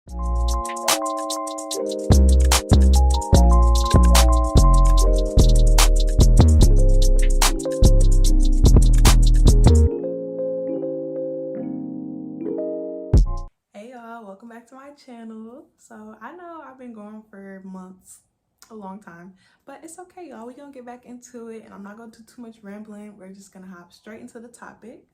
Hey y'all, welcome back to my channel. So I know I've been going for months, a long time, but it's okay y'all. We're gonna get back into it and I'm not gonna do too much rambling. We're just gonna hop straight into the topic.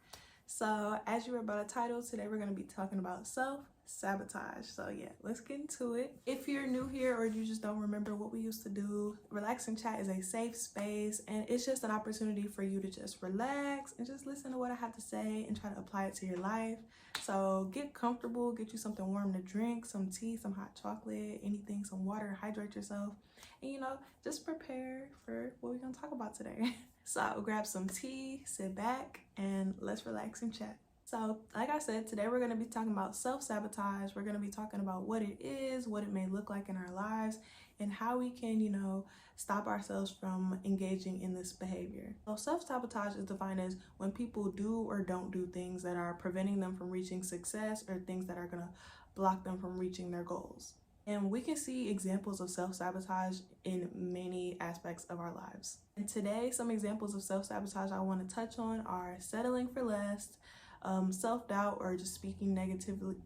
So as you read by the title, today we're gonna be talking about self-sabotage. So yeah, let's get into it. If you're new here or you just don't remember what we used to do, Relax and Chat is a safe space and it's just an opportunity for you to just relax and just listen to what I have to say and try to apply it to your life. So get comfortable, get you something warm to drink, some tea, some hot chocolate, anything, some water, hydrate yourself, and just prepare for what we're gonna talk about today. So grab some tea, sit back, and let's relax and chat. So like I said, today we're gonna be talking about self-sabotage. We're gonna be talking about what it is, what it may look like in our lives, and how we can, stop ourselves from engaging in this behavior. So self-sabotage is defined as when people do or don't do things that are preventing them from reaching success or things that are gonna block them from reaching their goals. And we can see examples of self-sabotage in many aspects of our lives. And today, some examples of self-sabotage I want to touch on are settling for less, self-doubt, or just speaking negatively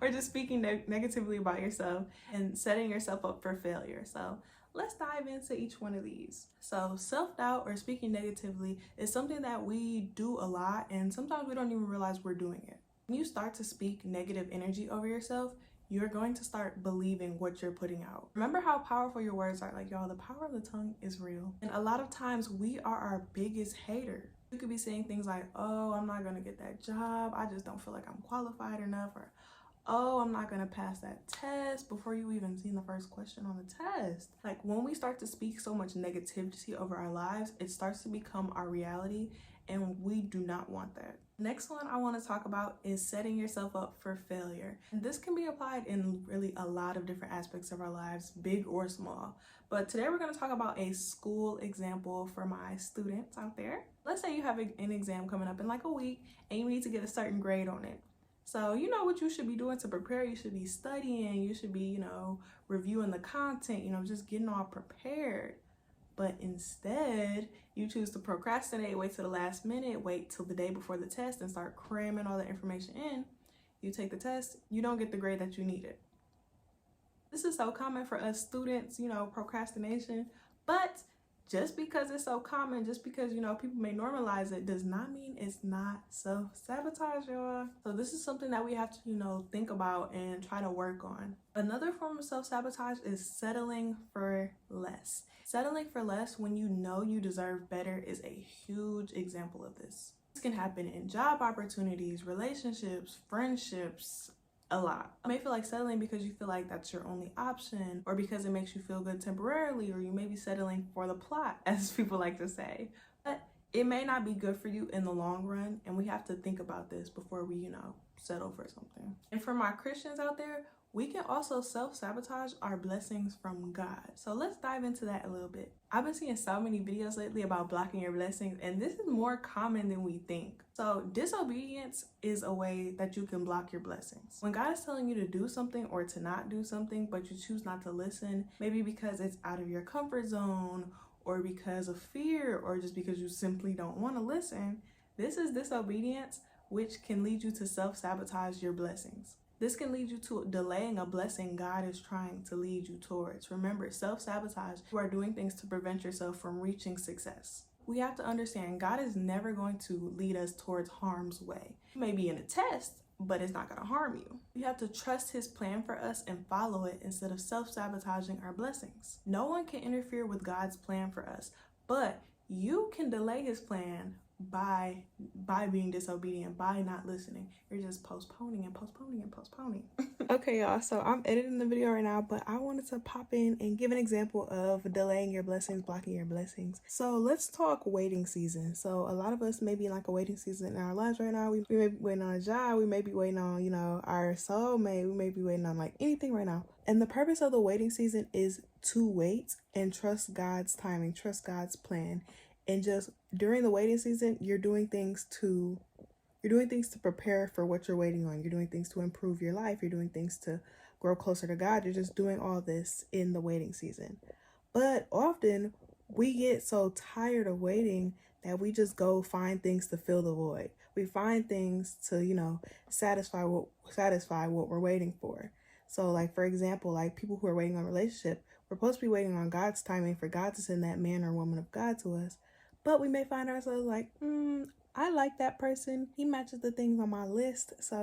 or just speaking negatively about yourself, and setting yourself up for failure. So let's dive into each one of these. So self-doubt or speaking negatively is something that we do a lot, and sometimes we don't even realize we're doing it. When you start to speak negative energy over yourself, you're going to start believing what you're putting out. Remember how powerful your words are. Like, y'all, the power of the tongue is real. And a lot of times we are our biggest hater. You could be saying things like, oh, I'm not gonna get that job. I just don't feel like I'm qualified enough. Or, oh, I'm not gonna pass that test, before you even seen the first question on the test. Like, when we start to speak so much negativity over our lives, it starts to become our reality, and we do not want that. Next one I want to talk about is setting yourself up for failure. And this can be applied in really a lot of different aspects of our lives, big or small. But today we're going to talk about a school example for my students out there. Let's say you have an exam coming up in like a week and you need to get a certain grade on it. So you know what you should be doing to prepare. You should be studying, you should be, reviewing the content, just getting all prepared. But instead, you choose to procrastinate, wait till the last minute, wait till the day before the test and start cramming all the information in. You take the test, you don't get the grade that you needed. This is so common for us students, procrastination, but just because it's so common, just because, people may normalize it, does not mean it's not self-sabotage, y'all. So this is something that we have to, think about and try to work on. Another form of self-sabotage is settling for less. Settling for less when you know you deserve better is a huge example of this. This can happen in job opportunities, relationships, friendships, a lot. You may feel like settling because you feel like that's your only option, or because it makes you feel good temporarily, or you may be settling for the plot, as people like to say. But it may not be good for you in the long run, and we have to think about this before we, settle for something. And for my Christians out there, we can also self-sabotage our blessings from God. So let's dive into that a little bit. I've been seeing so many videos lately about blocking your blessings, and this is more common than we think. So disobedience is a way that you can block your blessings. When God is telling you to do something or to not do something, but you choose not to listen, maybe because it's out of your comfort zone, or because of fear, or just because you simply don't want to listen, this is disobedience, which can lead you to self-sabotage your blessings. This can lead you to delaying a blessing God is trying to lead you towards. Remember, self-sabotage, you are doing things to prevent yourself from reaching success. We have to understand God is never going to lead us towards harm's way. You may be in a test, but it's not going to harm you. We have to trust his plan for us and follow it instead of self-sabotaging our blessings. No one can interfere with God's plan for us, but you can delay his plan by being disobedient, by not listening. You're just postponing and postponing and postponing. Okay, y'all, so I'm editing the video right now, but I wanted to pop in and give an example of delaying your blessings, blocking your blessings. So let's talk waiting season. So a lot of us may be in like a waiting season in our lives right now. We may be waiting on a job, we may be waiting on, our soulmate, we may be waiting on like anything right now. And the purpose of the waiting season is to wait and trust God's timing, trust God's plan. And just during the waiting season, you're doing things to You're doing things to prepare for what you're waiting on. You're doing things to improve your life. You're doing things to grow closer to God. You're just doing all this in the waiting season. But often we get so tired of waiting that we just go find things to fill the void. We find things to, satisfy what we're waiting for. So like, for example, like people who are waiting on a relationship, we're supposed to be waiting on God's timing for God to send that man or woman of God to us. But we may find ourselves like, I like that person. He matches the things on my list. So,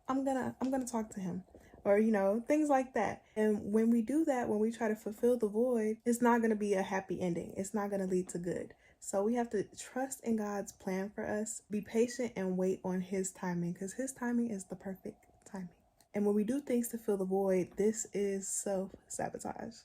I'm gonna talk to him. Or, things like that. And when we do that, when we try to fulfill the void, it's not gonna be a happy ending. It's not gonna lead to good. So we have to trust in God's plan for us, be patient and wait on his timing, because his timing is the perfect timing. And when we do things to fill the void, this is self-sabotage.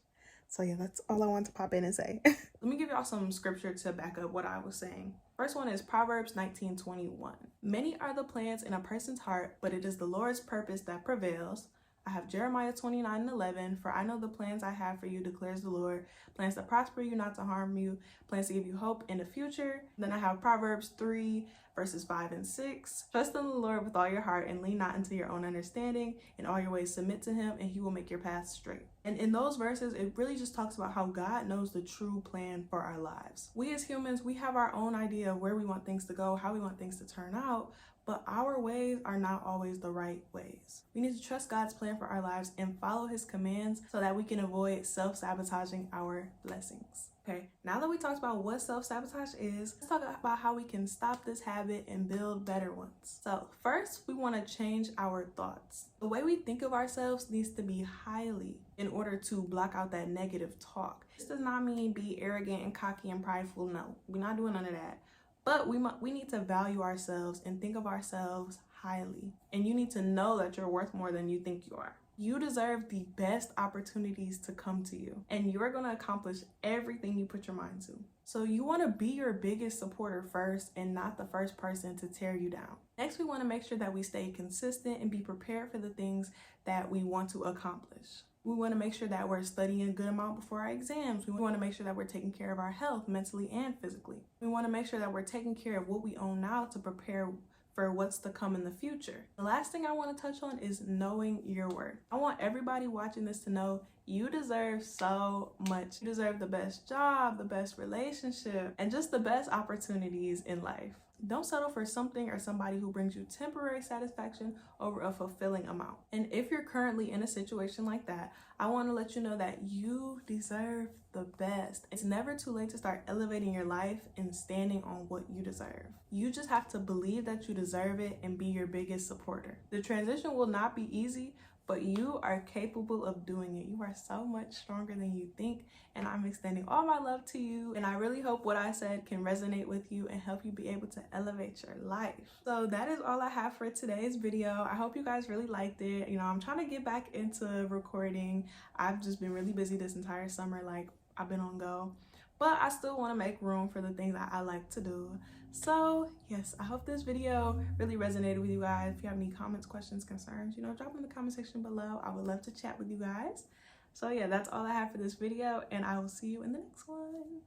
So yeah, that's all I want to pop in and say. Let me give y'all some scripture to back up what I was saying. First one is Proverbs 19:21. Many are the plans in a person's heart, but it is the Lord's purpose that prevails. I have Jeremiah 29:11. For I know the plans I have for you, declares the Lord. Plans to prosper you, not to harm you. Plans to give you hope in the future. Then I have Proverbs 3, verses 5 and 6. Trust in the Lord with all your heart and lean not into your own understanding. In all your ways submit to him, and he will make your path straight. And in those verses, it really just talks about how God knows the true plan for our lives. We as humans, we have our own idea of where we want things to go, how we want things to turn out, but our ways are not always the right ways. We need to trust God's plan for our lives and follow his commands so that we can avoid self-sabotaging our blessings. Okay, now that we talked about what self-sabotage is, let's talk about how we can stop this habit and build better ones. So first, we want to change our thoughts. The way we think of ourselves needs to be highly in order to block out that negative talk. This does not mean be arrogant and cocky and prideful. No, we're not doing none of that. But we need to value ourselves and think of ourselves highly. And you need to know that you're worth more than you think you are. You deserve the best opportunities to come to you, and you're going to accomplish everything you put your mind to. So you want to be your biggest supporter first and not the first person to tear you down. Next, we want to make sure that we stay consistent and be prepared for the things that we want to accomplish. We want to make sure that we're studying a good amount before our exams. We want to make sure that we're taking care of our health mentally and physically. We want to make sure that we're taking care of what we own now to prepare for what's to come in the future. The last thing I want to touch on is knowing your worth. I want everybody watching this to know you deserve so much. You deserve the best job, the best relationship, and just the best opportunities in life. Don't settle for something or somebody who brings you temporary satisfaction over a fulfilling amount. And if you're currently in a situation like that, I want to let you know that you deserve the best. It's never too late to start elevating your life and standing on what you deserve. You just have to believe that you deserve it and be your biggest supporter. The transition will not be easy, but you are capable of doing it. You are so much stronger than you think, and I'm extending all my love to you, and I really hope what I said can resonate with you and help you be able to elevate your life. So that is all I have for today's video. I hope you guys really liked it. I'm trying to get back into recording. I've just been really busy this entire summer. Like, I've been on go, but I still want to make room for the things that I like to do. So yes, I hope this video really resonated with you guys. If you have any comments, questions, concerns, drop them in the comment section below. I would love to chat with you guys. So yeah, that's all I have for this video, and I will see you in the next one.